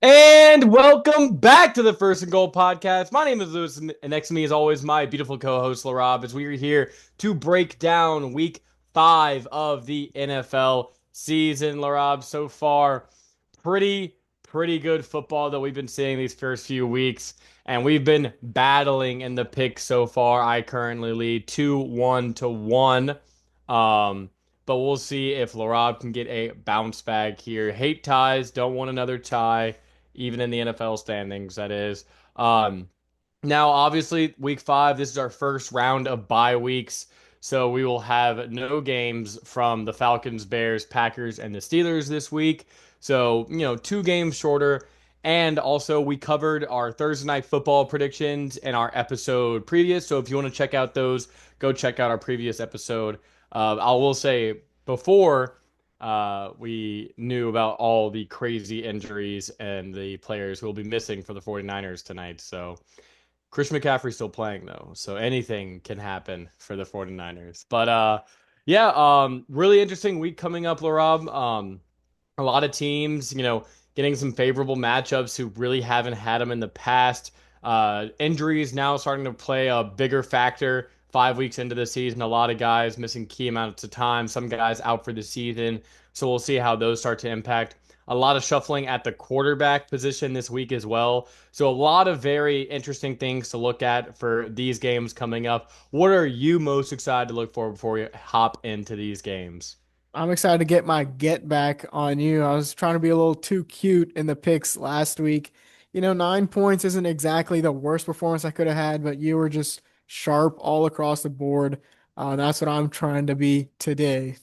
And welcome back to the First and Goal podcast. My name is Lewis, and next to me is always my beautiful co-host Laraib, as we are here to break down Week 5 of the NFL season. Laraib, so far, pretty good football that we've been seeing these first few weeks, and we've been battling in the picks so far. I currently lead 2-1 to 1. But we'll see if Laraib can get a bounce back here. Hate ties, don't want another tie even in the NFL standings, that is. Now, obviously, week 5, this is our first round of bye weeks. So we will have no games from the Falcons, Bears, Packers, and the Steelers this week. So, 2 games shorter. And also, we covered our Thursday night football predictions in our episode previous. So if you want to check out those, go check out our previous episode. I will say before we knew about all the crazy injuries and the players who will be missing for the 49ers tonight. So Chris McCaffrey's still playing though, so anything can happen for the 49ers. But yeah, really interesting week coming up, Larob. A lot of teams, getting some favorable matchups who really haven't had them in the past. Injuries now starting to play a bigger factor 5 weeks into the season. A lot of guys missing key amounts of time, some guys out for the season. So we'll see how those start to impact. A lot of shuffling at the quarterback position this week as well. So a lot of very interesting things to look at for these games coming up. What are you most excited to look for before we hop into these games? I'm excited to get my get back on you. I was trying to be a little too cute in the picks last week. 9 points isn't exactly the worst performance I could have had, but you were just sharp all across the board. That's what I'm trying to be today.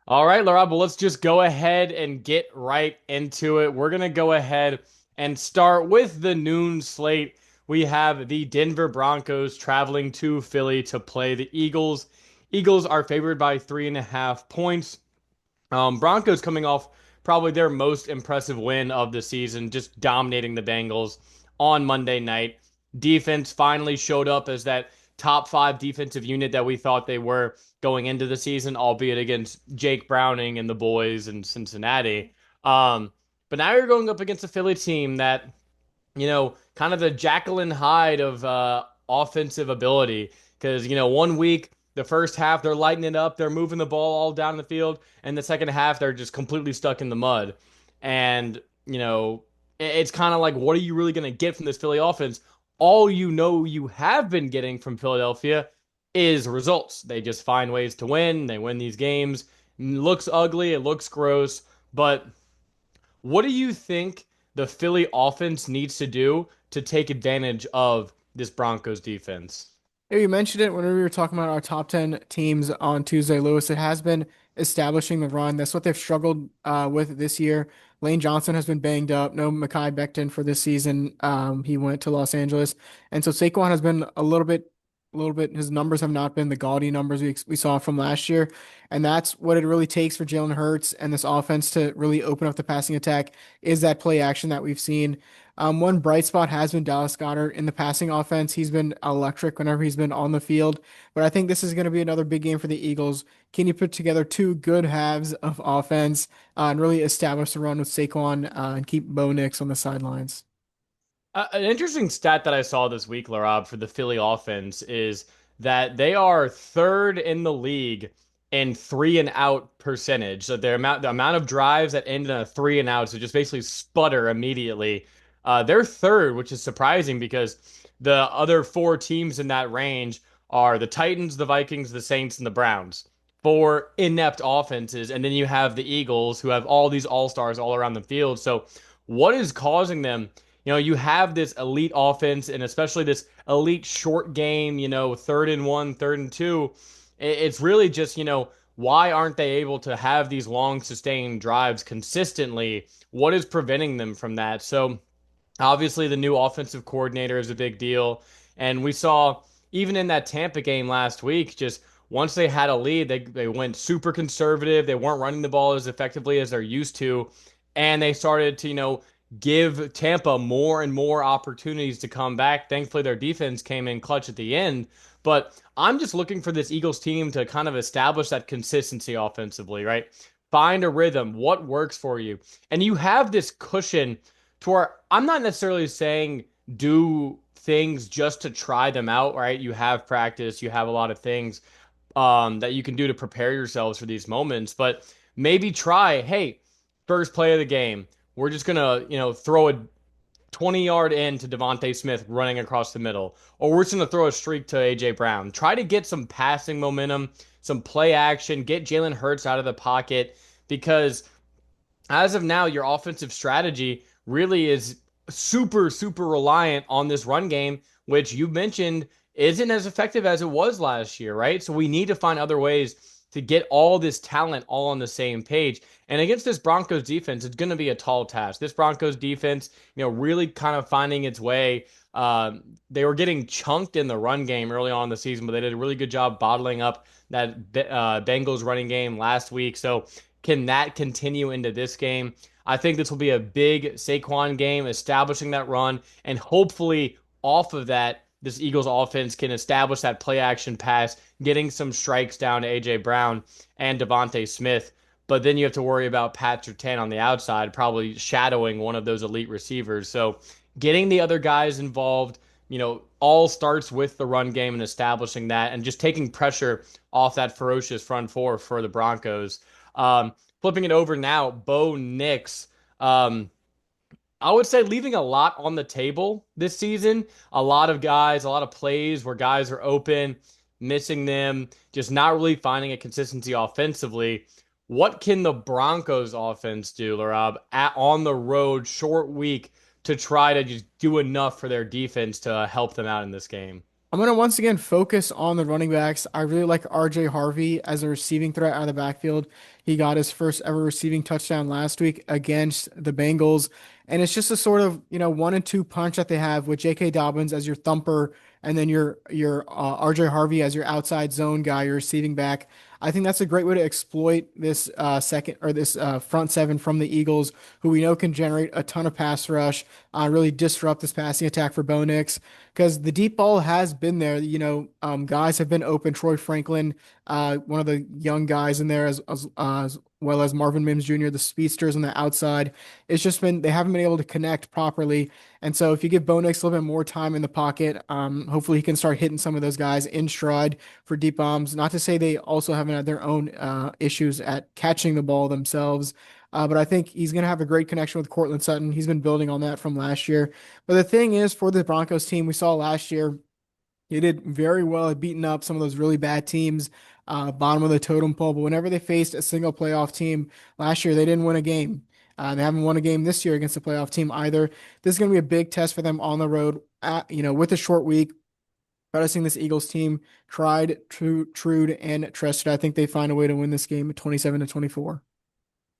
All right, Laura, but let's just go ahead and get right into it. We're going to go ahead and start with the noon slate. We have the Denver Broncos traveling to Philly to play the Eagles. Eagles are favored by 3.5 points. Broncos coming off probably their most impressive win of the season, just dominating the Bengals on Monday night. Defense finally showed up as that top 5 defensive unit that we thought they were going into the season, albeit against Jake Browning and the boys in Cincinnati. But now you're going up against a Philly team that, kind of the Jekyll and Hyde of offensive ability. Because, one week, the first half, they're lighting it up, they're moving the ball all down the field, and the second half, they're just completely stuck in the mud. And, it's kind of like, what are you really going to get from this Philly offense? All you have been getting from Philadelphia is results. They just find ways to win. They win these games. It looks ugly, it looks gross, but what do you think the Philly offense needs to do to take advantage of this Broncos defense? Yeah, you mentioned it whenever we were talking about our top 10 teams on Tuesday, Lewis. It has been establishing the run. That's what they've struggled with this year. Lane Johnson has been banged up. No Mekhi Becton for this season. He went to Los Angeles. And so Saquon has been a little bit, his numbers have not been the gaudy numbers we saw from last year. And that's what it really takes for Jalen Hurts and this offense to really open up the passing attack is that play action that we've seen. One bright spot has been Dallas Goedert in the passing offense. He's been electric whenever he's been on the field. But I think this is going to be another big game for the Eagles. Can you put together 2 good halves of offense and really establish the run with Saquon and keep Bo Nix on the sidelines? An interesting stat that I saw this week, Larab, for the Philly offense is that they are third in the league in 3-and-out percentage. So the amount of drives that end in a 3-and-out, so just basically sputter immediately. They're third, which is surprising because the other 4 teams in that range are the Titans, the Vikings, the Saints, and the Browns. 4 inept offenses, and then you have the Eagles, who have all these all-stars all around the field. So what is causing them? You have this elite offense and especially this elite short game, third and one, third and two. It's really just, why aren't they able to have these long sustained drives consistently? What is preventing them from that? So obviously the new offensive coordinator is a big deal. And we saw even in that Tampa game last week, just once they had a lead, they went super conservative. They weren't running the ball as effectively as they're used to. And they started to, give Tampa more and more opportunities to come back. Thankfully, their defense came in clutch at the end. But I'm just looking for this Eagles team to kind of establish that consistency offensively, right? find a rhythm, what works for you. And you have this cushion to where I'm not necessarily saying do things just to try them out, right? You have practice, you have a lot of things that you can do to prepare yourselves for these moments, but maybe try, hey, first play of the game, we're just gonna, throw a 20-yard in to Devontae Smith running across the middle, or we're just going to throw a streak to A.J. Brown. Try to get some passing momentum, some play action, get Jalen Hurts out of the pocket, because as of now, your offensive strategy really is super, super reliant on this run game, which you mentioned isn't as effective as it was last year, right? So we need to find other ways to get all this talent all on the same page. And against this Broncos defense, it's going to be a tall task. This Broncos defense, really kind of finding its way. They were getting chunked in the run game early on in the season, but they did a really good job bottling up that Bengals running game last week. So can that continue into this game? I think this will be a big Saquon game, establishing that run, and hopefully off of that, this Eagles offense can establish that play action pass, getting some strikes down to AJ Brown and Devontae Smith. But then you have to worry about Pat Surtain on the outside, probably shadowing one of those elite receivers. So getting the other guys involved, all starts with the run game and establishing that, and just taking pressure off that ferocious front four for the Broncos. Flipping it over now, Bo Nix. I would say leaving a lot on the table this season. A lot of guys, a lot of plays where guys are open, missing them, just not really finding a consistency offensively. What can the Broncos offense do, Laraib, on the road, short week, to try to just do enough for their defense to help them out in this game? I'm going to once again focus on the running backs. I really like RJ Harvey as a receiving threat out of the backfield. He got his first ever receiving touchdown last week against the Bengals. And it's just a sort of, 1 and 2 punch that they have with J.K. Dobbins as your thumper and then your RJ Harvey as your outside zone guy, your receiving back. I think that's a great way to exploit this front seven from the Eagles, who we know can generate a ton of pass rush, really disrupt this passing attack for Bo Nix because the deep ball has been there. Guys have been open. Troy Franklin, one of the young guys in there, as well as Marvin Mims Jr., the speedsters on the outside. It's just been they haven't been able to connect properly. And so if you give Bo Nix a little bit more time in the pocket, hopefully he can start hitting some of those guys in stride for deep bombs. Not to say they also haven't had their own issues at catching the ball themselves. But I think he's going to have a great connection with Cortland Sutton. He's been building on that from last year. But the thing is, for the Broncos team, we saw last year, they did very well at beating up some of those really bad teams, bottom of the totem pole. But whenever they faced a single playoff team last year, they didn't win a game. They haven't won a game this year against a playoff team either. This is going to be a big test for them on the road, with a short week. But I think this Eagles team tried, trued, and trusted. I think they find a way to win this game 27-24.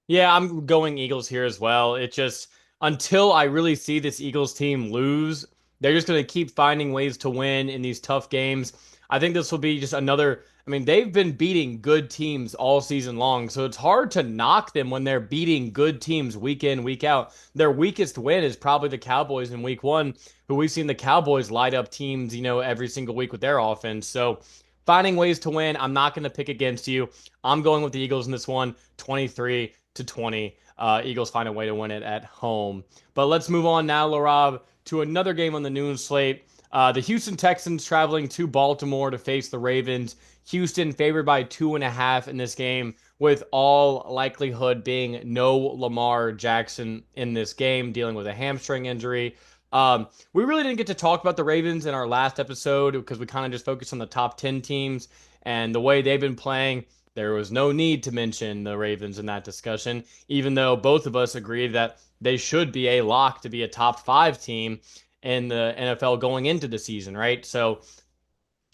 Yeah, I'm going Eagles here as well. It just until I really see this Eagles team lose, they're just going to keep finding ways to win in these tough games. I think this will be just another. I mean, they've been beating good teams all season long, so it's hard to knock them when they're beating good teams week in, week out. Their weakest win is probably the Cowboys in week one, who we've seen the Cowboys light up teams, every single week with their offense. So finding ways to win, I'm not going to pick against you. I'm going with the Eagles in this one, 23-20. Eagles find a way to win it at home. But let's move on now, Laraib, to another game on the noon slate. The Houston Texans traveling to Baltimore to face the Ravens. Houston favored by 2.5 in this game, with all likelihood being no Lamar Jackson in this game, dealing with a hamstring injury. We really didn't get to talk about the Ravens in our last episode because we kind of just focused on the top 10 teams and the way they've been playing. There was no need to mention the Ravens in that discussion, even though both of us agreed that they should be a lock to be a top 5 team in the NFL going into the season, right? So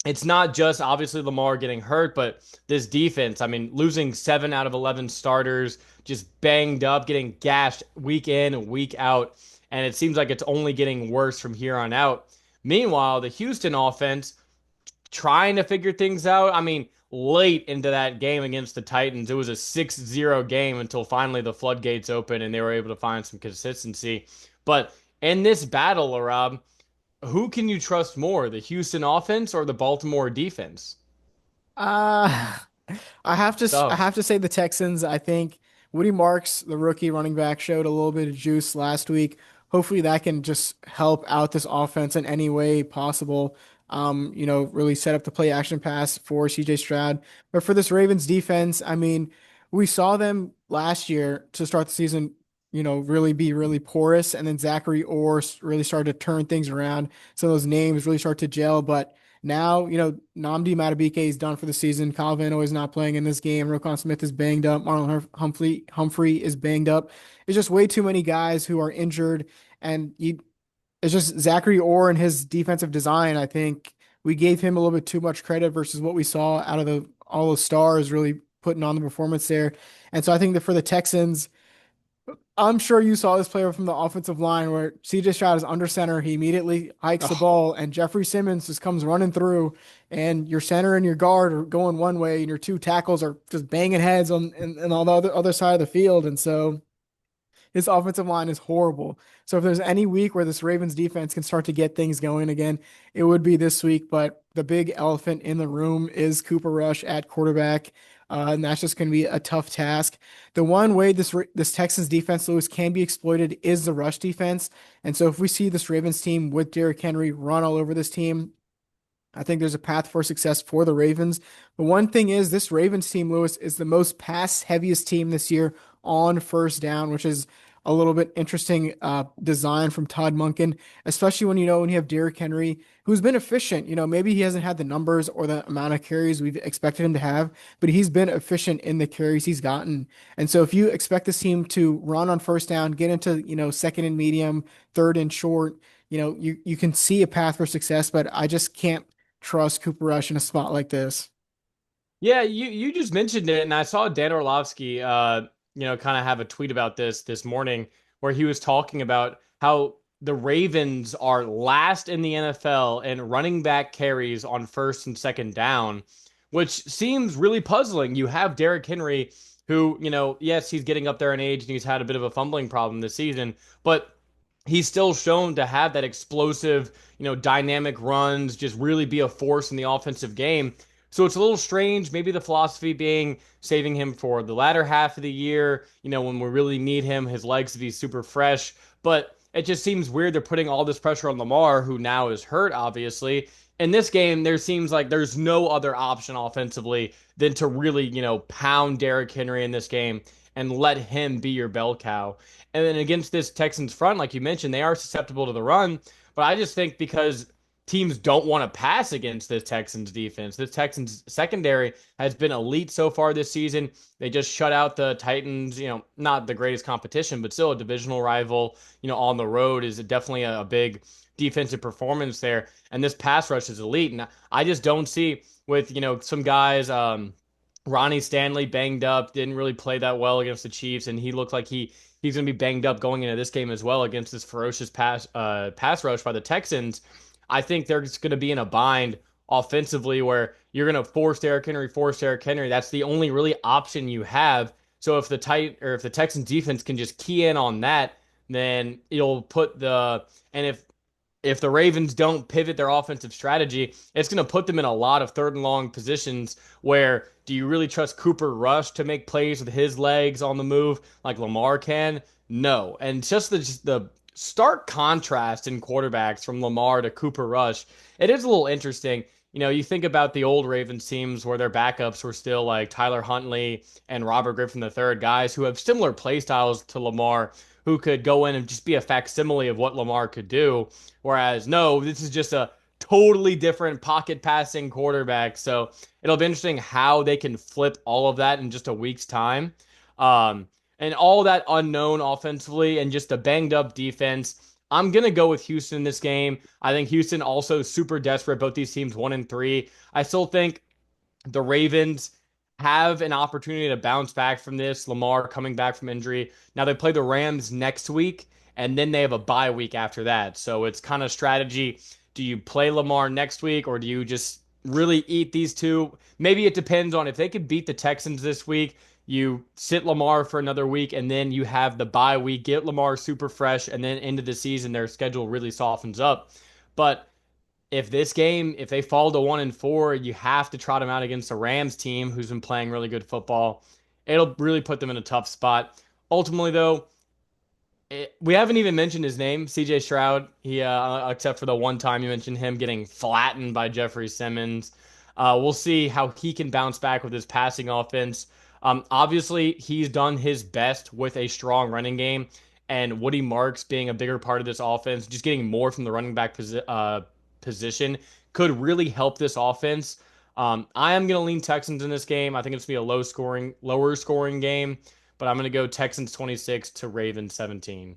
it's not just obviously Lamar getting hurt, but this defense, I mean, losing 7 out of 11 starters, just banged up, getting gashed week in and week out. And it seems like it's only getting worse from here on out. Meanwhile, the Houston offense trying to figure things out. I mean, late into that game against the Titans, it was a 6-0 game until finally the floodgates opened and they were able to find some consistency. But in this battle, Rob, who can you trust more, the Houston offense or the Baltimore defense? Uh, I have to Tough. say the Texans. I think Woody Marks, the rookie running back, showed a little bit of juice last week. Hopefully that can just help out this offense in any way possible. Really set up the play action pass for CJ Stroud. But for this Ravens defense, I mean, we saw them last year to start the season, really be really porous. And then Zachary Orr really started to turn things around. Some of those names really start to gel. But now, Nnamdi Madubuike is done for the season. Kyle Van Noy is not playing in this game. Roquan Smith is banged up. Marlon Humphrey is banged up. It's just way too many guys who are injured. And it's just Zachary Orr and his defensive design. I think we gave him a little bit too much credit versus what we saw out of all the stars really putting on the performance there. And so I think that for the Texans, I'm sure you saw this player from the offensive line where CJ Stroud is under center. He immediately hikes the Oh, ball, and Jeffrey Simmons just comes running through, and your center and your guard are going one way, and your two tackles are just banging heads on all the other side of the field. And so his offensive line is horrible. So if there's any week where this Ravens defense can start to get things going again, it would be this week. But the big elephant in the room is Cooper Rush at quarterback. And that's just going to be a tough task. The one way this Texans defense, Lewis, can be exploited is the rush defense. And so if we see this Ravens team with Derrick Henry run all over this team, I think there's a path for success for the Ravens. But one thing is, this Ravens team, Lewis, is the most pass heaviest team this year on first down, which is a little bit interesting design from Todd Monken, especially when you have Derrick Henry, who's been efficient. Maybe he hasn't had the numbers or the amount of carries we've expected him to have, but he's been efficient in the carries he's gotten. And so if you expect this team to run on first down, get into, second and medium, third and short, you can see a path for success, but I just can't trust Cooper Rush in a spot like this. yeah, you just mentioned it, and I saw Dan Orlovsky, kind of have a tweet about this morning where he was talking about how the Ravens are last in the NFL in running back carries on first and second down, which seems really puzzling. You have Derrick Henry, who, yes, he's getting up there in age and he's had a bit of a fumbling problem this season, but he's still shown to have that explosive, dynamic runs, just really be a force in the offensive game. So it's a little strange, maybe the philosophy being saving him for the latter half of the year, when we really need him, his legs to be super fresh. But it just seems weird they're putting all this pressure on Lamar, who now is hurt, obviously. In this game, there seems like there's no other option offensively than to really, pound Derrick Henry in this game and let him be your bell cow. And then against this Texans front, like you mentioned, they are susceptible to the run. But I just think because teams don't want to pass against this Texans defense. This Texans secondary has been elite so far this season. They just shut out the Titans, not the greatest competition, but still a divisional rival, on the road is definitely a big defensive performance there. And this pass rush is elite. And I just don't see with, some guys, Ronnie Stanley banged up, didn't really play that well against the Chiefs, and he looked like he's going to be banged up going into this game as well against this ferocious pass rush by the Texans. I think they're just going to be in a bind offensively where you're going to force Derrick Henry, force Derrick Henry. That's the only really option you have. So if the Texans defense can just key in on that, then it'll put the and if the Ravens don't pivot their offensive strategy, it's going to put them in a lot of third and long positions where do you really trust Cooper Rush to make plays with his legs on the move like Lamar can? No. And just the stark contrast in quarterbacks from Lamar to Cooper Rush, it is a little interesting. You think about the old Ravens teams where their backups were still like Tyler Huntley and Robert Griffin III, guys who have similar play styles to Lamar, who could go in and just be a facsimile of what Lamar could do. Whereas, no, this is just a totally different pocket passing quarterback. So it'll be interesting how they can flip all of that in just a week's time. And all that unknown offensively and just a banged up defense. I'm going to go with Houston in this game. I think Houston also super desperate. Both these teams 1-3. I still think the Ravens have an opportunity to bounce back from this. Lamar coming back from injury. Now they play the Rams next week, and then they have a bye week after that. So it's kind of strategy. Do you play Lamar next week, or do you just really eat these two? Maybe it depends on if they could beat the Texans this week. You sit Lamar for another week, and then you have the bye week. Get Lamar super fresh, and then into the season, their schedule really softens up. But if they fall to 1-4, you have to trot them out against the Rams team who's been playing really good football. it'll really put them in a tough spot. Ultimately, though, we haven't even mentioned his name, CJ Stroud. Except for the one time you mentioned him getting flattened by Jeffrey Simmons. We'll see how he can bounce back with his passing offense. Obviously, he's done his best with a strong running game, and Woody Marks being a bigger part of this offense, just getting more from the running back position could really help this offense. I am going to lean Texans in this game. I think it's going to be a lower scoring game, but I'm going to go Texans 26 to Ravens 17.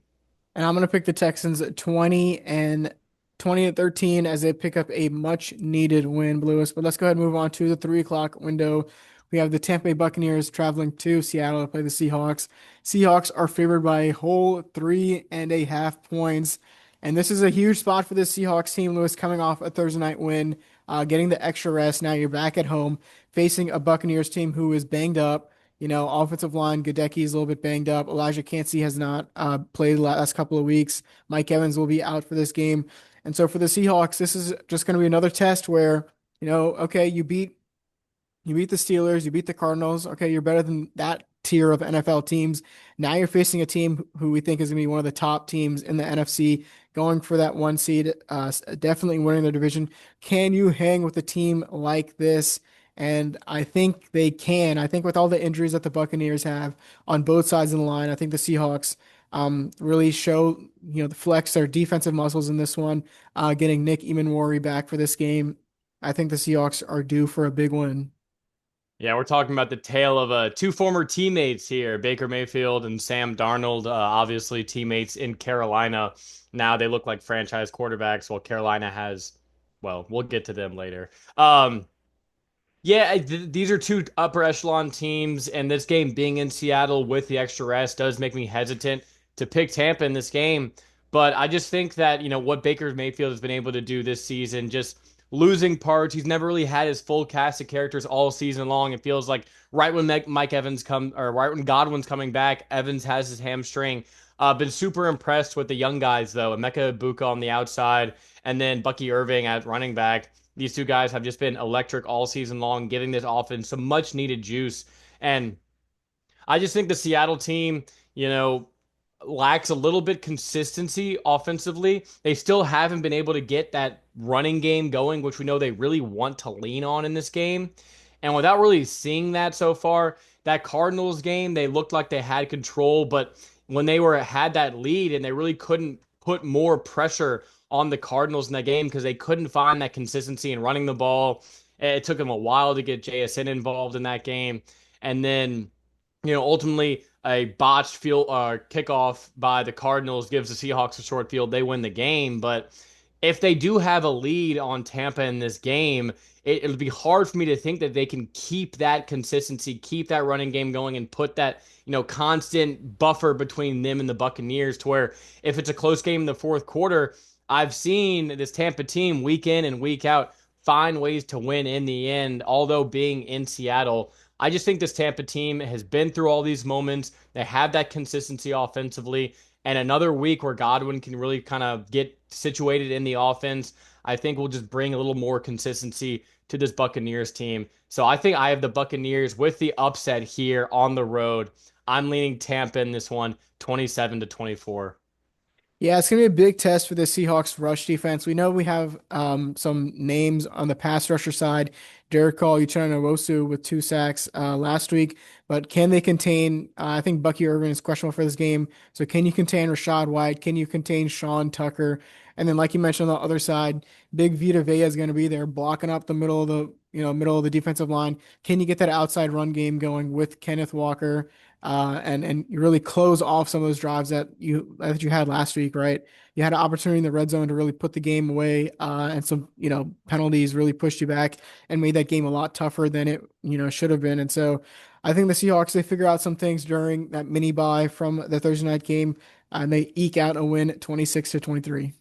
And I'm going to pick the Texans at 20 and 13 as they pick up a much needed win, Lewis. But let's go ahead and move on to the 3 o'clock window. We have the Tampa Bay Buccaneers traveling to Seattle to play the Seahawks. Seahawks are favored by a whole 3.5 points. And this is a huge spot for the Seahawks team, Lewis, coming off a Thursday night win, getting the extra rest. Now you're back at home facing a Buccaneers team who is banged up. Offensive line, Gadecki is a little bit banged up. Elijah Cansey has not played the last couple of weeks. Mike Evans will be out for this game. And so for the Seahawks, this is just going to be another test where, okay, you beat the Steelers, you beat the Cardinals. Okay, you're better than that tier of NFL teams. Now you're facing a team who we think is going to be one of the top teams in the NFC, going for that one seed, definitely winning the division. Can you hang with a team like this? And I think they can. I think with all the injuries that the Buccaneers have on both sides of the line, I think the Seahawks really show, the flex their defensive muscles in this one, getting Nick Emanwari back for this game. I think the Seahawks are due for a big win. Yeah, we're talking about the tale of two former teammates here, Baker Mayfield and Sam Darnold, obviously teammates in Carolina. Now they look like franchise quarterbacks, while Carolina has, well, we'll get to them later. Yeah, these are two upper echelon teams, and this game being in Seattle with the extra rest does make me hesitant to pick Tampa in this game. But I just think that, what Baker Mayfield has been able to do this season, just losing parts. He's never really had his full cast of characters all season long. It feels like right when Mike Evans or right when Godwin's coming back, Evans has his hamstring. Been super impressed with the young guys though. Emeka Ibuka on the outside, and then Bucky Irving at running back. These two guys have just been electric all season long, giving this offense some much needed juice. And I just think the Seattle team, lacks a little bit consistency offensively. They still haven't been able to get that running game going, which we know they really want to lean on in this game. And without really seeing that so far, that Cardinals game, they looked like they had control, but when they had that lead and they really couldn't put more pressure on the Cardinals in that game because they couldn't find that consistency in running the ball. It took them a while to get JSN involved in that game. And then, ultimately a botched field kickoff by the Cardinals gives the Seahawks a short field. They win the game. But if they do have a lead on Tampa in this game, it'll be hard for me to think that they can keep that consistency, keep that running game going, and put that constant buffer between them and the Buccaneers to where if it's a close game in the fourth quarter, I've seen this Tampa team week in and week out find ways to win in the end, although being in Seattle. I just think this Tampa team has been through all these moments. They have that consistency offensively, and another week where Godwin can really kind of get situated in the offense, I think will just bring a little more consistency to this Buccaneers team. So I think I have the Buccaneers with the upset here on the road. I'm leaning Tampa in this one, 27-24. Yeah, it's going to be a big test for the Seahawks rush defense. We know we have some names on the pass rusher side. Derek Carr, Uchenna Nwosu with 2 sacks last week, but can they contain? I think Bucky Irvin is questionable for this game. So can you contain Rashad White? Can you contain Sean Tucker? And then, like you mentioned on the other side, Big Vita Vea is going to be there blocking up the middle of the defensive line. Can you get that outside run game going with Kenneth Walker? And you really close off some of those drives that you had last week, right? You had an opportunity in the red zone to really put the game away, and some penalties really pushed you back and made that game a lot tougher than it should have been. And so I think the Seahawks, they figure out some things during that mini bye from the Thursday night game, and they eke out a win 26-23.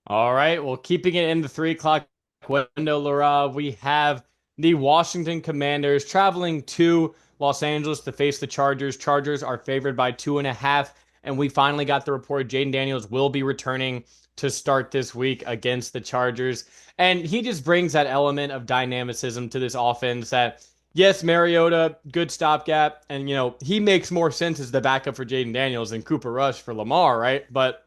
All right. Well, keeping it in the 3 o'clock window, Laura, we have the Washington Commanders traveling to Los Angeles to face the Chargers. Chargers are favored by 2.5. And we finally got the report Jaden Daniels will be returning to start this week against the Chargers. And he just brings that element of dynamicism to this offense that Yes, Mariota, good stopgap, and he makes more sense as the backup for Jaden Daniels than Cooper Rush for Lamar, right? But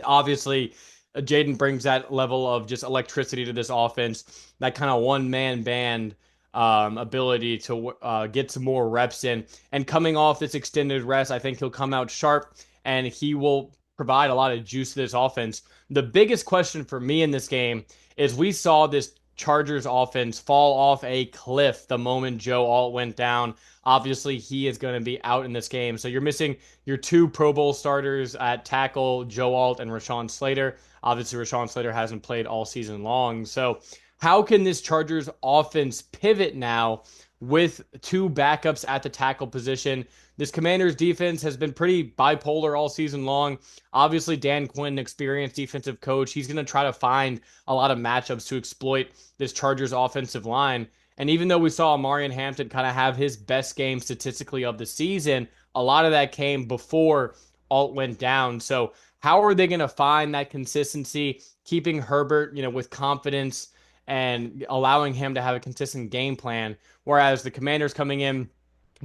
obviously, Jaden brings that level of just electricity to this offense, that kind of one man band ability to get some more reps in. And coming off this extended rest, I think he'll come out sharp and he will provide a lot of juice to this offense. The biggest question for me in this game is we saw this Chargers offense fall off a cliff the moment Joe Alt went down. Obviously, he is going to be out in this game. So you're missing your two Pro Bowl starters at tackle, Joe Alt and Rashawn Slater. Obviously, Rashawn Slater hasn't played all season long. So, how can this Chargers offense pivot now with two backups at the tackle position? This Commanders defense has been pretty bipolar all season long. Obviously, Dan Quinn, experienced defensive coach, he's going to try to find a lot of matchups to exploit this Chargers offensive line. And even though we saw Marion Hampton kind of have his best game statistically of the season, a lot of that came before Alt went down. So how are they going to find that consistency, keeping Herbert, with confidence and allowing him to have a consistent game plan? Whereas the Commanders coming in,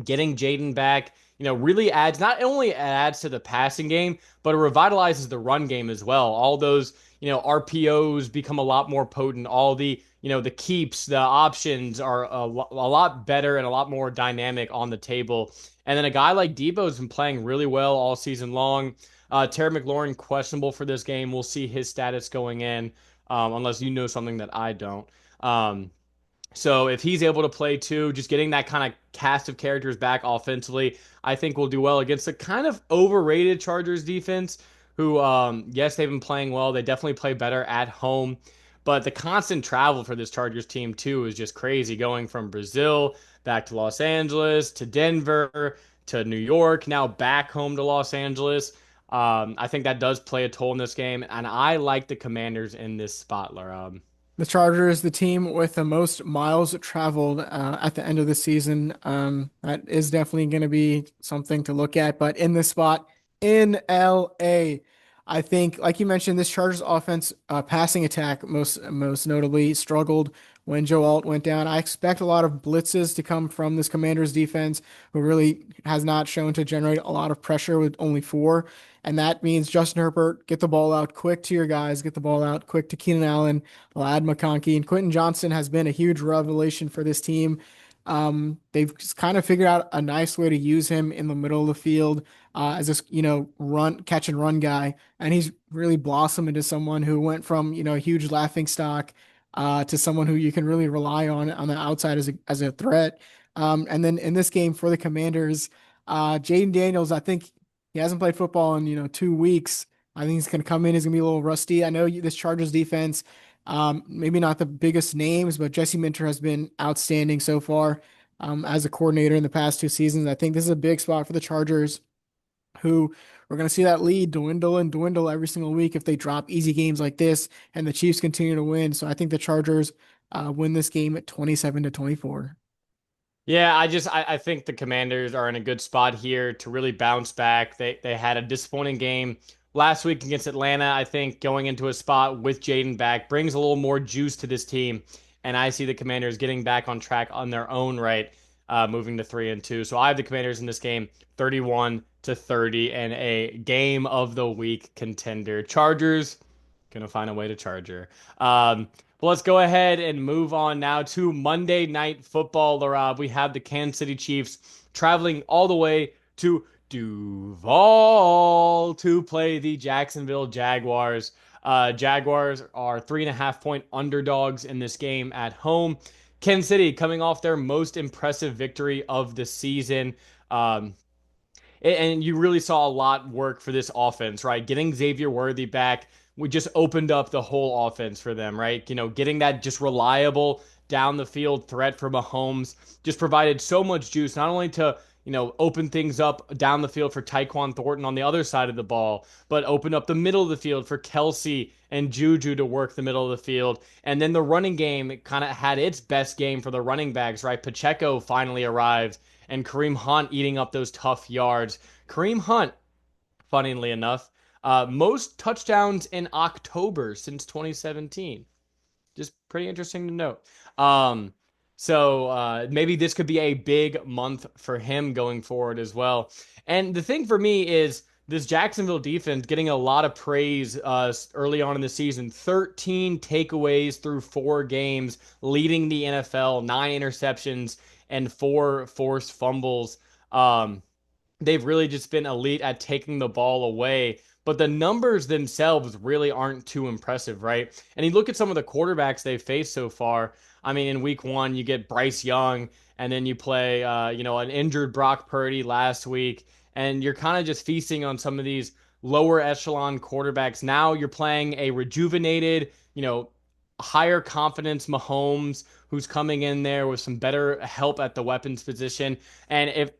getting Jaden back, really adds not only adds to the passing game, but it revitalizes the run game as well. All those, RPOs become a lot more potent. All the keeps, the options are a lot better and a lot more dynamic on the table. And then a guy like Debo's been playing really well all season long. Terry McLaurin questionable for this game. We'll see his status going in, unless you know something that I don't. So if he's able to play too, just getting that kind of cast of characters back offensively, I think we'll do well against the kind of overrated Chargers defense, who, yes, they've been playing well. They definitely play better at home. But the constant travel for this Chargers team too is just crazy, going from Brazil back to Los Angeles to Denver to New York, now back home to Los Angeles. I think that does play a toll in this game, and I like the Commanders in this spot, Laura. The Chargers, the team with the most miles traveled at the end of the season. That is definitely going to be something to look at. But in this spot in LA, I think, like you mentioned, this Chargers offense passing attack most notably struggled when Joe Alt went down. I expect a lot of blitzes to come from this Commanders defense, who really has not shown to generate a lot of pressure with only four. And that means Justin Herbert, get the ball out quick to your guys, get the ball out quick to Keenan Allen, Lad McConkey, and Quentin Johnson has been a huge revelation for this team. They've just kind of figured out a nice way to use him in the middle of the field as this, run, catch and run guy. And he's really blossomed into someone who went from, a huge laughing stock to someone who you can really rely on the outside as a threat. And then in this game for the Commanders, Jaden Daniels, I think he hasn't played football in, 2 weeks. I think he's going to come in. He's going to be a little rusty. I know this Chargers defense, maybe not the biggest names, but Jesse Minter has been outstanding so far as a coordinator in the past 2 seasons. I think this is a big spot for the Chargers, who we're going to see that lead dwindle and dwindle every single week if they drop easy games like this and the Chiefs continue to win. So I think the Chargers win this game at 27-24. Yeah, I think the Commanders are in a good spot here to really bounce back. They had a disappointing game last week against Atlanta. I think going into a spot with Jaden back brings a little more juice to this team, and I see the Commanders getting back on track on their own right, moving to 3-2. So I have the Commanders in this game, 31-30, and a game of the week contender. Chargers gonna find a way to Charger. But let's go ahead and move on now to Monday Night Football, Laraib. We have the Kansas City Chiefs traveling all the way to Duval to play the Jacksonville Jaguars. Jaguars are 3.5 point underdogs in this game at home. Kansas City coming off their most impressive victory of the season. And you really saw a lot work for this offense, right? Getting Xavier Worthy back, we just opened up the whole offense for them, right? Getting that just reliable down the field threat for Mahomes just provided so much juice, not only to open things up down the field for Tyquan Thornton on the other side of the ball, but open up the middle of the field for Kelsey and Juju to work the middle of the field. And then the running game kind of had its best game for the running backs, right? Pacheco finally arrived and Kareem Hunt eating up those tough yards. Kareem Hunt, funnily enough, most touchdowns in October since 2017. Just pretty interesting to note. So maybe this could be a big month for him going forward as well. And the thing for me is this Jacksonville defense getting a lot of praise early on in the season. 13 takeaways through 4 games, leading the NFL, 9 interceptions and 4 forced fumbles. Um, they've really just been elite at taking the ball away. But the numbers themselves really aren't too impressive, right? And you look at some of the quarterbacks they've faced so far. I mean, in week 1, you get Bryce Young, and then you play, an injured Brock Purdy last week, and you're kind of just feasting on some of these lower echelon quarterbacks. Now you're playing a rejuvenated, higher confidence Mahomes, who's coming in there with some better help at the weapons position. And if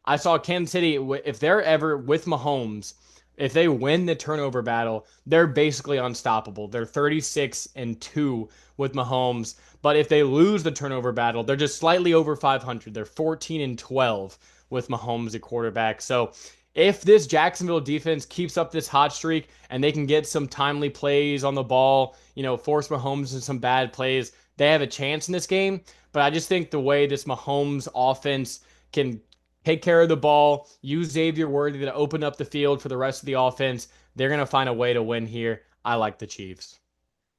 I saw Kansas City, if they're ever with Mahomes, if they win the turnover battle, they're basically unstoppable. They're 36-2 with Mahomes. But if they lose the turnover battle, they're just slightly over 500. They're 14-12 with Mahomes at quarterback. So if this Jacksonville defense keeps up this hot streak and they can get some timely plays on the ball, force Mahomes in some bad plays, they have a chance in this game. But I just think the way this Mahomes offense can take care of the ball, use Xavier Worthy to open up the field for the rest of the offense, they're going to find a way to win here. I like the Chiefs.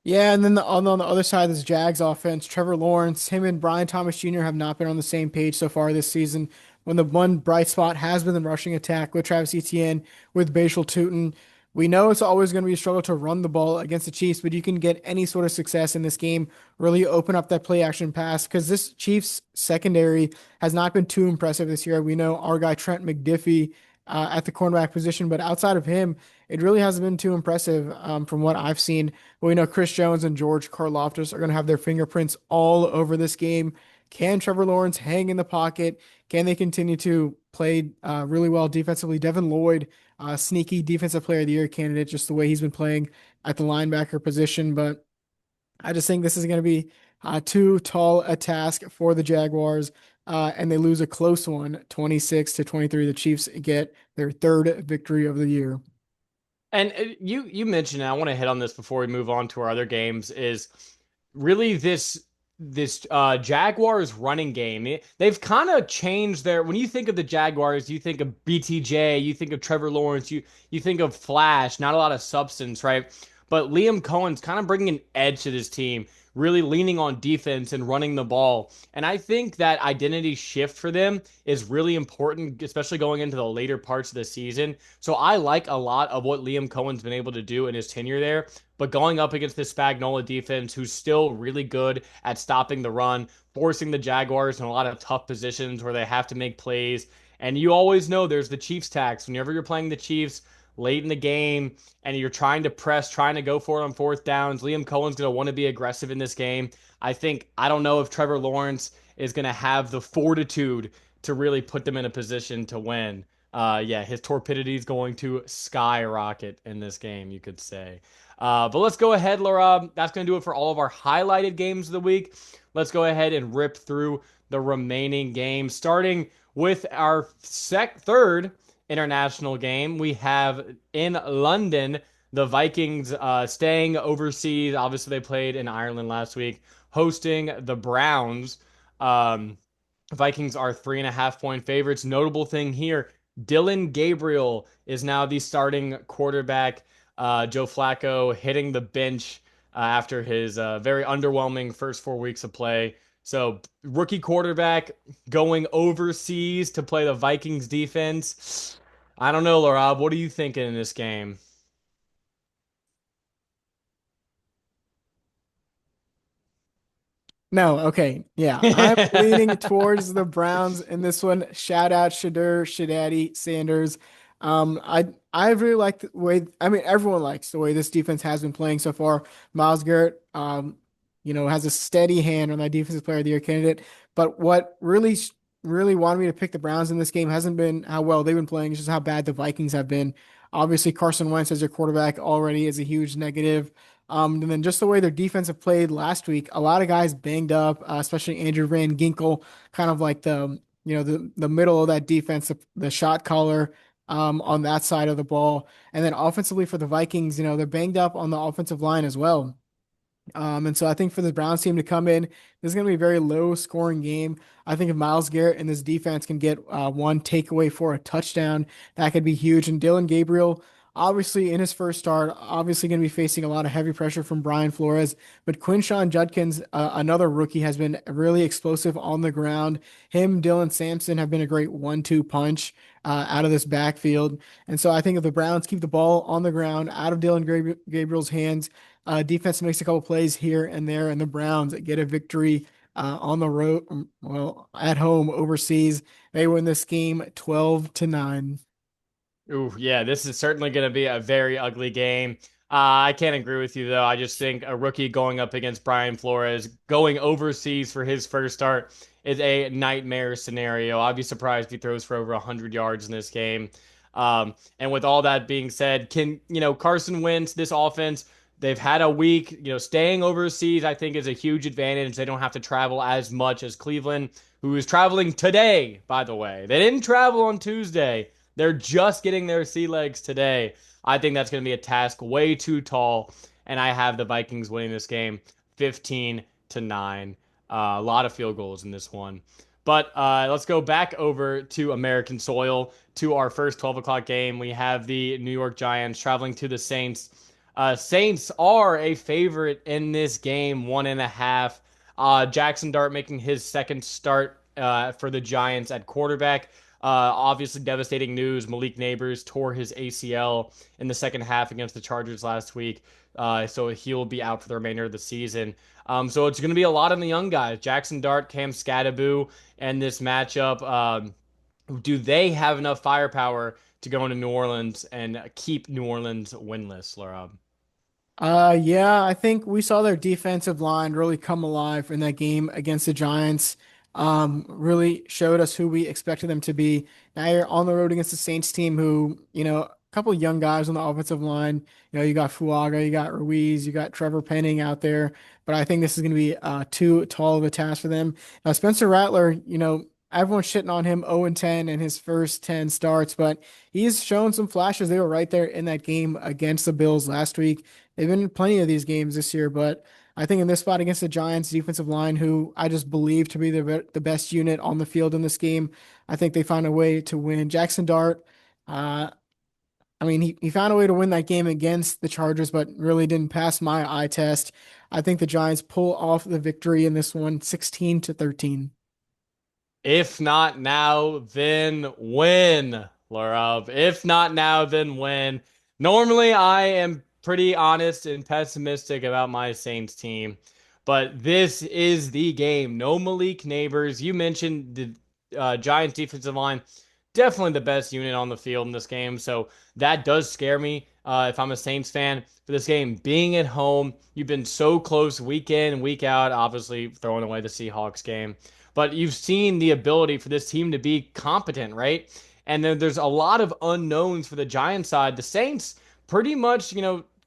Yeah, and then on the other side of this Jags offense, Trevor Lawrence, him and Brian Thomas Jr. have not been on the same page so far this season. When the one bright spot has been the rushing attack with Travis Etienne, with Bashal Tutin. We know it's always going to be a struggle to run the ball against the Chiefs, but you can get any sort of success in this game, really open up that play action pass because this Chiefs secondary has not been too impressive this year. We know our guy Trent McDuffie at the cornerback position, but outside of him, it really hasn't been too impressive from what I've seen. But we know Chris Jones and George Karlaftis are going to have their fingerprints all over this game. Can Trevor Lawrence hang in the pocket? Can they continue to play really well defensively? Devin Lloyd, sneaky defensive player of the year candidate, just the way he's been playing at the linebacker position. But I just think this is going to be too tall a task for the Jaguars. And they lose a close one, 26-23. The Chiefs get their third victory of the year. And you mentioned, and I want to hit on this before we move on to our other games, is really this Jaguars running game. They've kind of changed their. When you think of the Jaguars, you think of BTJ, you think of Trevor Lawrence, you think of flash, not a lot of substance, right? But Liam Cohen's kind of bringing an edge to this team, really leaning on defense and running the ball. And I think that identity shift for them is really important, especially going into the later parts of the season. So I like a lot of what Liam Cohen's been able to do in his tenure there. But going up against this Spagnuolo defense, who's still really good at stopping the run, forcing the Jaguars in a lot of tough positions where they have to make plays. And you always know there's the Chiefs tax. Whenever you're playing the Chiefs late in the game and you're trying to press, trying to go for it on fourth downs, Liam Cohen's going to want to be aggressive in this game. I don't know if Trevor Lawrence is going to have the fortitude to really put them in a position to win. Yeah, his torpidity is going to skyrocket in this game, you could say. But let's go ahead, Laura. That's going to do it for all of our highlighted games of the week. Let's go ahead and rip through the remaining games, starting with our third international game. We have in London the Vikings staying overseas. Obviously, they played in Ireland last week, hosting the Browns. Vikings are 3.5 point favorites. Notable thing here, Dillon Gabriel is now the starting quarterback. Joe Flacco hitting the bench after his very underwhelming first 4 weeks of play. So, rookie quarterback going overseas to play the Vikings defense. I don't know, Laraib. What are you thinking in this game? No, okay. Yeah, I'm leaning towards the Browns in this one. Shout out Shadur, Shadaddy, Sanders. I really like the way everyone likes the way this defense has been playing so far. Myles Garrett has a steady hand on that defensive player of the year candidate. But what really wanted me to pick the Browns in this game hasn't been how well they've been playing, it's just how bad the Vikings have been. Obviously, Carson Wentz as your quarterback already is a huge negative. And then just the way their defense have played last week, a lot of guys banged up, especially Andrew Van Ginkel, kind of like the middle of that defense, the shot caller on that side of the ball. And then offensively for the Vikings, they're banged up on the offensive line as well. And so I think for the Browns team to come in, this is going to be a very low scoring game. I think if Myles Garrett and this defense can get one takeaway for a touchdown, that could be huge. And Dylan Gabriel, obviously in his first start, obviously going to be facing a lot of heavy pressure from Brian Flores. But Quinshawn Judkins, another rookie, has been really explosive on the ground. Him, Dylan Sampson have been a great 1-2 punch out of this backfield. And so I think if the Browns keep the ball on the ground out of Gabriel's hands, defense makes a couple plays here and there, and the Browns get a victory on the road, well, at home overseas. They win this game 12-9. Ooh, yeah, this is certainly going to be a very ugly game. I can't agree with you, though. I just think a rookie going up against Brian Flores, going overseas for his first start, is a nightmare scenario. I'd be surprised if he throws for over 100 yards in this game. And with all that being said, Carson Wentz, this offense, they've had a week. Staying overseas, I think, is a huge advantage. They don't have to travel as much as Cleveland, who is traveling today, by the way. They didn't travel on Tuesday. They're just getting their sea legs today. I think that's going to be a task way too tall, and I have the Vikings winning this game 15-9. A lot of field goals in this one. But let's go back over to American soil to our first 12 o'clock game. We have the New York Giants traveling to the Saints. Saints are a favorite in this game, 1.5. Jackson Dart making his second start for the Giants at quarterback. Obviously, devastating news. Malik Neighbors tore his ACL in the second half against the Chargers last week. So he'll be out for the remainder of the season. So it's going to be a lot on the young guys. Jackson Dart, Cam Scattaboo, and this matchup. Do they have enough firepower to go into New Orleans and keep New Orleans winless, Laura? Yeah, I think we saw their defensive line really come alive in that game against the Giants. Really showed us who we expected them to be. Now you're on the road against the Saints team who, a couple of young guys on the offensive line. You got Fuaga, you got Ruiz, you got Trevor Penning out there. But I think this is going to be too tall of a task for them. Now, Spencer Rattler, everyone's shitting on him 0-10 in his first 10 starts, but he's shown some flashes. They were right there in that game against the Bills last week. They've been in plenty of these games this year, but I think in this spot against the Giants defensive line, who I just believe to be the best unit on the field in this game, I think they found a way to win. Jackson Dart, he found a way to win that game against the Chargers, but really didn't pass my eye test. I think the Giants pull off the victory in this one, 16-13. If not now, then when, Laraib? If not now, then when? Normally, I am pretty honest and pessimistic about my Saints team, but this is the game. No Malik Neighbors. You mentioned the Giants defensive line, definitely the best unit on the field in this game, so that does scare me if I'm a Saints fan. For this game being at home, you've been so close week in, week out, obviously throwing away the Seahawks game. But you've seen the ability for this team to be competent, right? And then there's a lot of unknowns for the Giants side. The Saints, pretty much,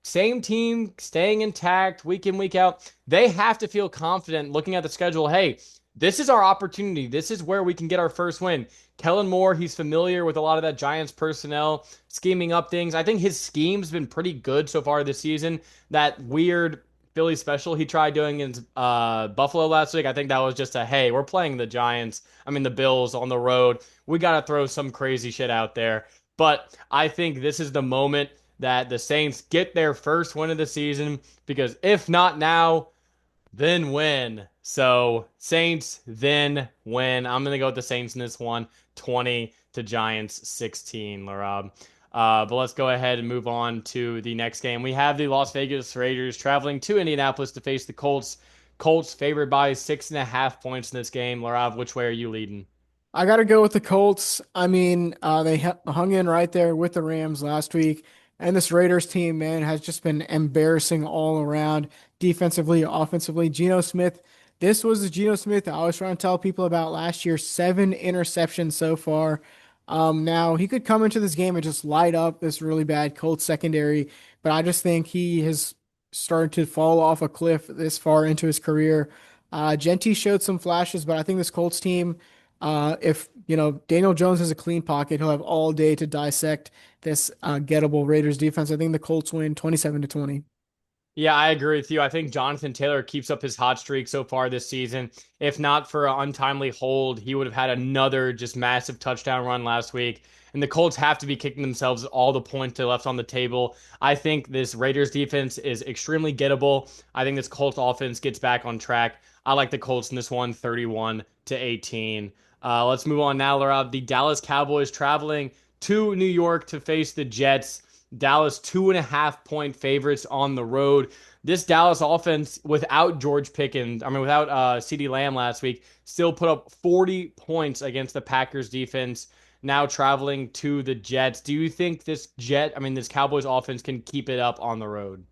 same team, staying intact week in, week out. They have to feel confident looking at the schedule. Hey, this is our opportunity. This is where we can get our first win. Kellen Moore, he's familiar with a lot of that Giants personnel, scheming up things. I think his scheme's been pretty good so far this season. That weird Philly special he tried doing in Buffalo last week, I think that was just a, hey, we're playing the Bills on the road. We got to throw some crazy shit out there. But I think this is the moment that the Saints get their first win of the season, because if not now, then when? So Saints, then when? I'm gonna go with the Saints in this one, 20 to Giants 16, Laraib. But let's go ahead and move on to the next game. We have the Las Vegas Raiders traveling to Indianapolis to face the Colts. Colts favored by 6.5 points in this game. Laraib, which way are you leading? I got to go with the Colts. They hung in right there with the Rams last week. And this Raiders team, man, has just been embarrassing all around, defensively, offensively. Geno Smith, this was the Geno Smith I was trying to tell people about last year. 7 interceptions so far. Now he could come into this game and just light up this really bad Colts secondary, but I just think he has started to fall off a cliff this far into his career. Genty showed some flashes, but I think this Colts team, if Daniel Jones has a clean pocket, he'll have all day to dissect this gettable Raiders defense. I think the Colts win 27-20. Yeah, I agree with you. I think Jonathan Taylor keeps up his hot streak so far this season. If not for an untimely hold, he would have had another just massive touchdown run last week. And the Colts have to be kicking themselves all the points they left on the table. I think this Raiders defense is extremely gettable. I think this Colts offense gets back on track. I like the Colts in this one, 31-18. Let's move on now, Laura. The Dallas Cowboys traveling to New York to face the Jets. Dallas 2.5 point favorites on the road. This Dallas offense, without George Pickens, without CeeDee Lamb last week, still put up 40 points against the Packers defense. Now traveling to the Jets. Do you think this Cowboys offense can keep it up on the road?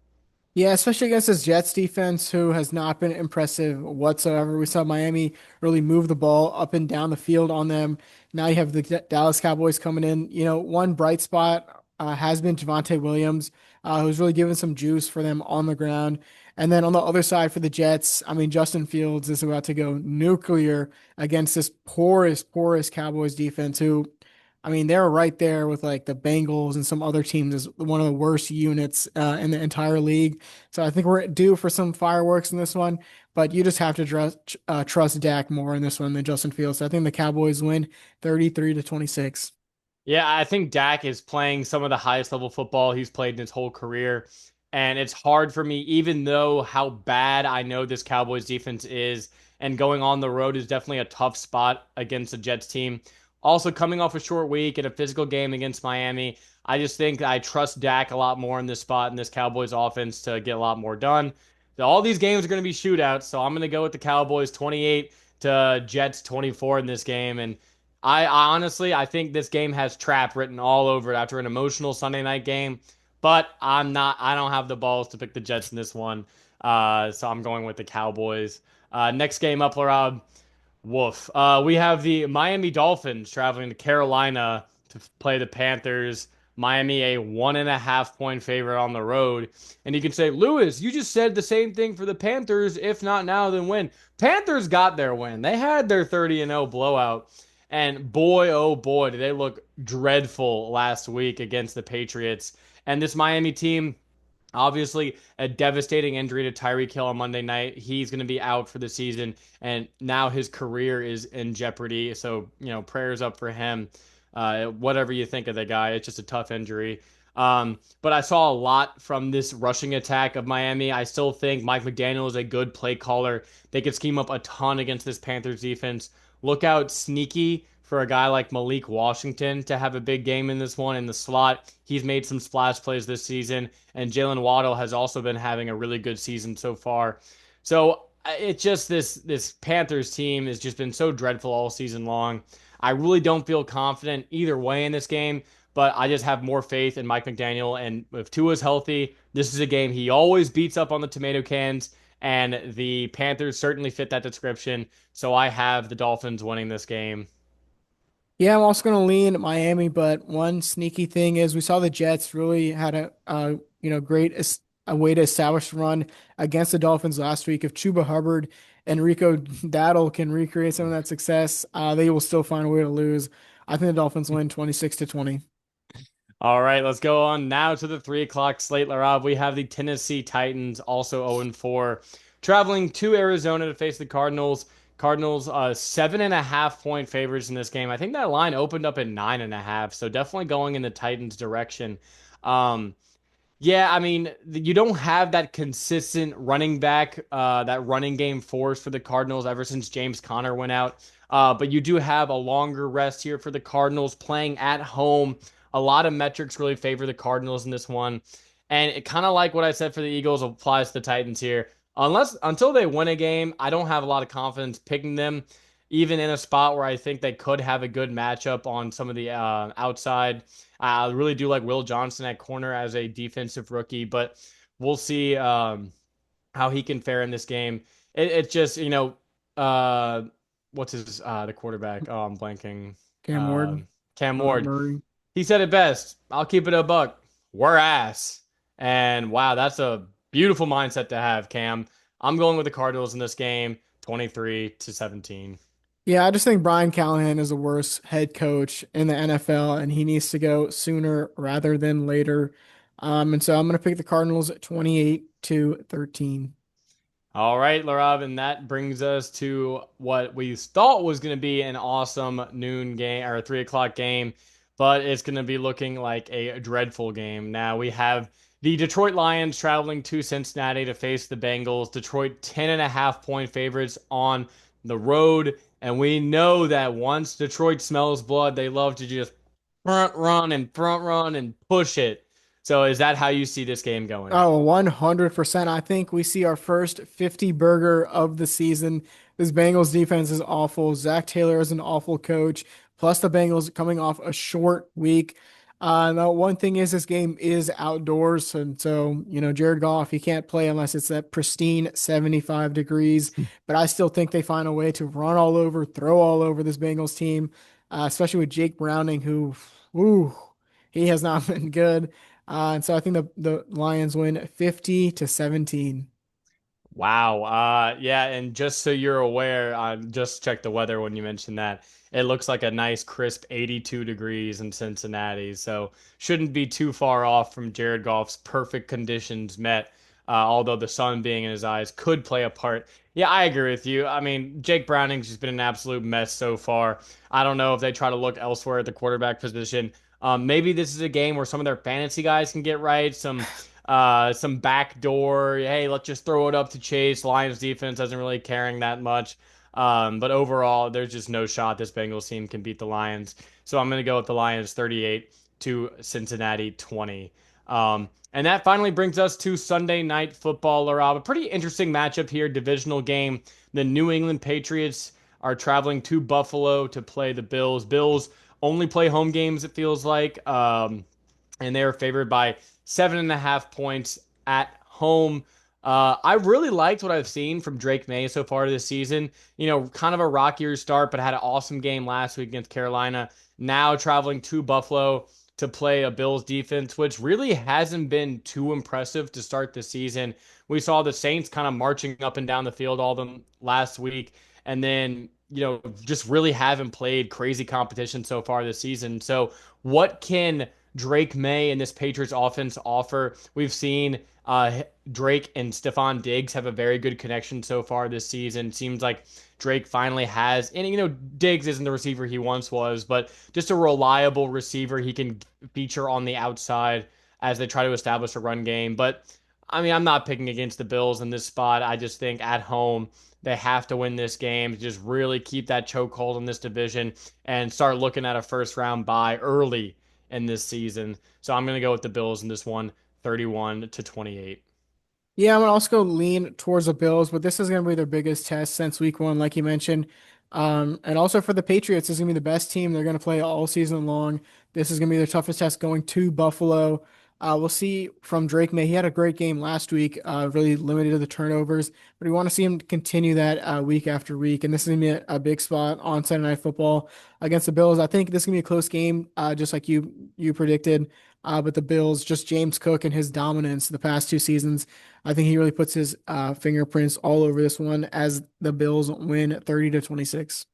Yeah, especially against this Jets defense, who has not been impressive whatsoever. We saw Miami really move the ball up and down the field on them. Now you have the Dallas Cowboys coming in. One bright spot has been Javonte Williams, who's really given some juice for them on the ground. And then on the other side for the Jets, Justin Fields is about to go nuclear against this poorest Cowboys defense, who they're right there with like the Bengals and some other teams as one of the worst units in the entire league. So I think we're due for some fireworks in this one, but you just have to trust Dak more in this one than Justin Fields. So I think the Cowboys win 33-26. Yeah, I think Dak is playing some of the highest level football he's played in his whole career. And it's hard for me, even though how bad I know this Cowboys defense is, and going on the road is definitely a tough spot against the Jets team. Also, coming off a short week and a physical game against Miami, I just think I trust Dak a lot more in this spot in this Cowboys offense to get a lot more done. So all these games are going to be shootouts, so I'm going to go with the Cowboys 28 to Jets 24 in this game. And I honestly, I think this game has trap written all over it after an emotional Sunday night game. But I don't have the balls to pick the Jets in this one. So I'm going with the Cowboys. Next game up, Laraib. Woof. We have the Miami Dolphins traveling to Carolina to play the Panthers. Miami, a 1.5 point favorite on the road. And you can say, Lewis, you just said the same thing for the Panthers. If not now, then when? Panthers got their win. They had their 30-0 blowout. And boy, oh boy, did they look dreadful last week against the Patriots. And this Miami team, obviously, a devastating injury to Tyreek Hill on Monday night. He's going to be out for the season, and now his career is in jeopardy. So, prayers up for him. Whatever you think of the guy, it's just a tough injury. But I saw a lot from this rushing attack of Miami. I still think Mike McDaniel is a good play caller. They could scheme up a ton against this Panthers defense. Look out sneaky for a guy like Malik Washington to have a big game in this one in the slot. He's made some splash plays this season, and Jalen Waddle has also been having a really good season so far. So it's just this Panthers team has just been so dreadful all season long. I really don't feel confident either way in this game, but I just have more faith in Mike McDaniel. And if Tua's healthy, this is a game he always beats up on the tomato cans, and the Panthers certainly fit that description. So I have the Dolphins winning this game. Yeah, I'm also going to lean Miami, but one sneaky thing is we saw the Jets really had a way to establish a run against the Dolphins last week. If Chuba Hubbard and Rico Dowdle can recreate some of that success, they will still find a way to lose. I think the Dolphins win 26-20. All right, let's go on now to the 3 o'clock slate, Larav. We have the Tennessee Titans, also 0-4, traveling to Arizona to face the Cardinals. Cardinals, 7.5 point favorites in this game. I think that line opened up at 9.5, so definitely going in the Titans' direction. Um, yeah, you don't have that consistent running back, that running game force for the Cardinals ever since James Conner went out. But you do have a longer rest here for the Cardinals playing at home. A lot of metrics really favor the Cardinals in this one. And it kind of like what I said for the Eagles applies to the Titans here. Until they win a game, I don't have a lot of confidence picking them, even in a spot where I think they could have a good matchup on some of the outside. I really do like Will Johnson at corner as a defensive rookie, but we'll see how he can fare in this game. It's just, uh, what's his the quarterback? Oh, I'm blanking. Cam Uh, Ward, Cam Ward. Murray. He said it best. I'll keep it a buck. We're ass. And wow, that's a beautiful mindset to have, Cam. I'm going with the Cardinals in this game, 23-17. Yeah, I just think Brian Callahan is the worst head coach in the NFL, and he needs to go sooner rather than later. And so I'm going to pick the Cardinals 28-13. All right, Laraib, and that brings us to what we thought was going to be an awesome noon game or 3 o'clock game, but it's going to be looking like a dreadful game. Now we have the Detroit Lions traveling to Cincinnati to face the Bengals. Detroit 10.5 point favorites on the road, and we know that once Detroit smells blood, they love to just front run and push it. So is that how you see this game going? Oh, 100%. I think we see our first 50 burger of the season. This Bengals defense is awful. Zach Taylor is an awful coach. Plus, the Bengals coming off a short week. The one thing is, this game is outdoors. And so, Jared Goff, he can't play unless it's that pristine 75 degrees. But I still think they find a way to run all over, throw all over this Bengals team, especially with Jake Browning, who, ooh, he has not been good. And so I think the Lions win 50-17. Wow. Yeah, and just so you're aware, I just checked the weather when you mentioned that. It looks like a nice crisp 82 degrees in Cincinnati, so shouldn't be too far off from Jared Goff's perfect conditions met. Although the sun being in his eyes could play a part. Yeah, I agree with you. I mean, Jake Browning's just been an absolute mess so far. I don't know if they try to look elsewhere at the quarterback position. Maybe this is a game where some of their fantasy guys can get right. Some backdoor. Hey, let's just throw it up to Chase. Lions defense doesn't really caring that much. But overall, there's just no shot this Bengals team can beat the Lions. So I'm going to go with the Lions 38 to Cincinnati 20. And that finally brings us to Sunday Night Football, Rob. A pretty interesting matchup here, divisional game. The New England Patriots are traveling to Buffalo to play the Bills. Bills only play home games, it feels like. And they are favored by 7.5 points at home. I really liked what I've seen from Drake May so far this season. Kind of a rockier start, but had an awesome game last week against Carolina. Now traveling to Buffalo to play a Bills defense, which really hasn't been too impressive to start the season. We saw the Saints kind of marching up and down the field all them last week, and then just really haven't played crazy competition so far this season. So, what can Drake May and this Patriots offense offer? We've seen Drake and Stephon Diggs have a very good connection so far this season. Seems like Drake finally has, and Diggs isn't the receiver he once was, but just a reliable receiver he can feature on the outside as they try to establish a run game. But I mean, I'm not picking against the Bills in this spot. I just think at home they have to win this game to just really keep that chokehold in this division and start looking at a first round bye early in this season. So I'm going to go with the Bills in this one, 31-28. Yeah, I'm gonna also go lean towards the Bills, but this is gonna be their biggest test since week one, like you mentioned. And also for the Patriots, this is gonna be the best team they're gonna play all season long. This is gonna be their toughest test going to Buffalo. We'll see from Drake May. He had a great game last week, really limited to the turnovers, but we want to see him continue that week after week. And this is gonna be a big spot on Sunday Night Football against the Bills. I think this is gonna be a close game, just like you predicted. But the Bills, just James Cook and his dominance the past two seasons. I think he really puts his fingerprints all over this one as the Bills win 30-26.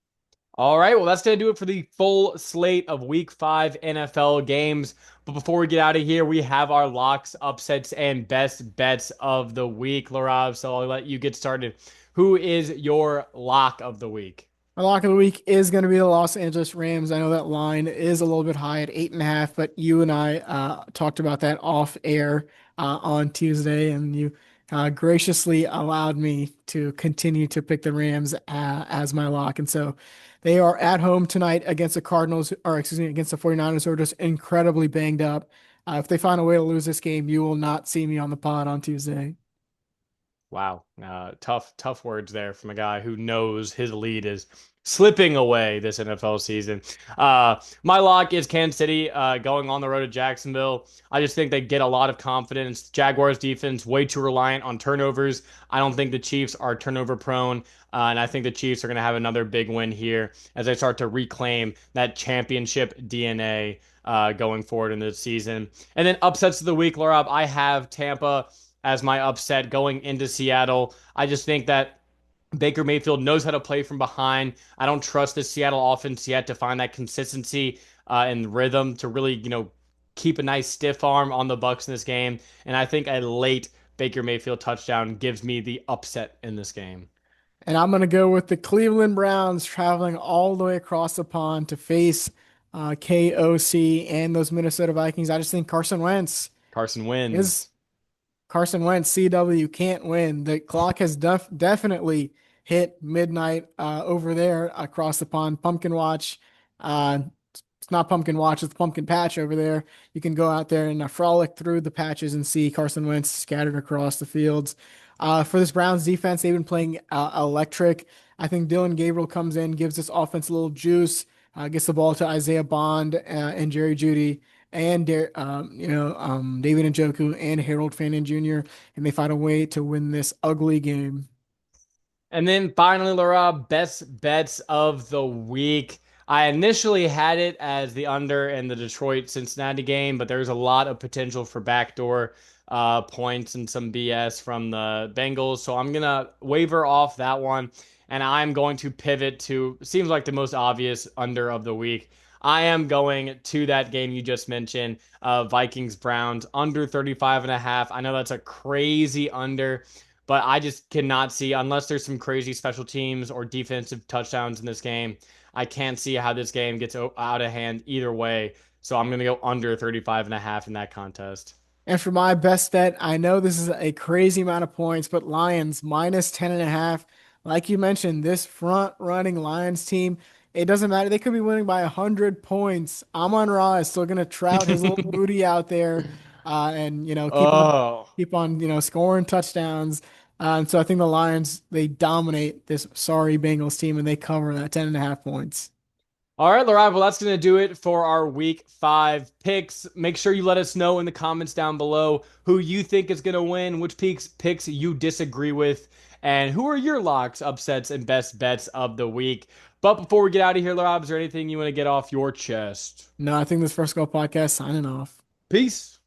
All right, well, that's going to do it for the full slate of Week 5 NFL games. But before we get out of here, we have our locks, upsets, and best bets of the week, Larav. So I'll let you get started. Who is your lock of the week? My lock of the week is going to be the Los Angeles Rams. I know that line is a little bit high at 8.5, but you and I talked about that off air on Tuesday, and you graciously allowed me to continue to pick the Rams as my lock. And so they are at home tonight against the Cardinals, or excuse me, against the 49ers, who are just incredibly banged up. If they find a way to lose this game, you will not see me on the pod on Tuesday. Wow, tough words there from a guy who knows his lead is slipping away this NFL season. My lock is Kansas City going on the road to Jacksonville. I just think they get a lot of confidence. Jaguars defense way too reliant on turnovers. I don't think the Chiefs are turnover prone, and I think the Chiefs are going to have another big win here as they start to reclaim that championship DNA going forward in the season. And then upsets of the week, Laura, I have Tampa as my upset going into Seattle. I just think that Baker Mayfield knows how to play from behind. I don't trust the Seattle offense yet to find that consistency and rhythm to really, keep a nice stiff arm on the Bucs in this game, and I think a late Baker Mayfield touchdown gives me the upset in this game. And I'm going to go with the Cleveland Browns traveling all the way across the pond to face KOC and those Minnesota Vikings. I just think Carson is wins. Carson Wentz, CW can't win. The clock has definitely hit midnight over there across the pond. Pumpkin Watch. Uh, it's not Pumpkin Watch, it's Pumpkin Patch over there. You can go out there and frolic through the patches and see Carson Wentz scattered across the fields. For this Browns defense, they've been playing electric. I think Dylan Gabriel comes in, gives this offense a little juice, gets the ball to Isaiah Bond and Jerry Jeudy and David Njoku and Harold Fannin Jr. and they find a way to win this ugly game. And then finally, Laura, best bets of the week. I initially had it as the under in the Detroit Cincinnati game, but there's a lot of potential for backdoor points and some BS from the Bengals. So I'm going to waiver off that one. And I'm going to pivot to, seems like the most obvious under of the week. I am going to that game you just mentioned, Vikings Browns, under 35 and a half. I know that's a crazy under, but I just cannot see, unless there's some crazy special teams or defensive touchdowns in this game, I can't see how this game gets out of hand either way. So I'm going to go under 35 and a half in that contest. And for my best bet, I know this is a crazy amount of points, but Lions minus 10 and a half. Like you mentioned, this front running Lions team, it doesn't matter. They could be winning by 100 points. Amon-Ra is still going to trout his little booty out there and, Oh. keep on, scoring touchdowns. And so I think the Lions, they dominate this sorry Bengals team and they cover that 10 and a half points. All right, Laraib, well, that's going to do it for our week 5 picks. Make sure you let us know in the comments down below who you think is going to win, which picks you disagree with, and who are your locks, upsets, and best bets of the week. But before we get out of here, Laraib, is there anything you want to get off your chest? No, I think this First Go podcast signing off. Peace.